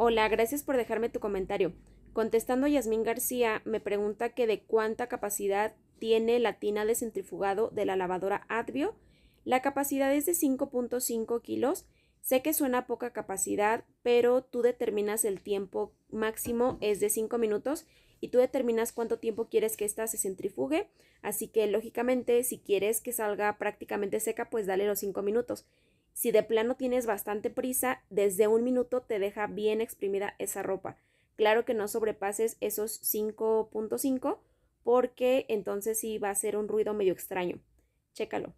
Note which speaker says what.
Speaker 1: Hola, gracias por dejarme tu comentario. Contestando, Yasmín García me pregunta que de cuánta capacidad tiene la tina de centrifugado de la lavadora Advio. La capacidad es de 5.5 kilos. Sé que suena poca capacidad, pero tú determinas el tiempo máximo es de 5 minutos y tú determinas cuánto tiempo quieres que ésta se centrifugue. Así que lógicamente, si quieres que salga prácticamente seca, pues dale los 5 minutos. Si de plano tienes bastante prisa, desde 1 minuto te deja bien exprimida esa ropa. Claro que no sobrepases esos 5.5 porque entonces sí va a ser un ruido medio extraño. Chécalo.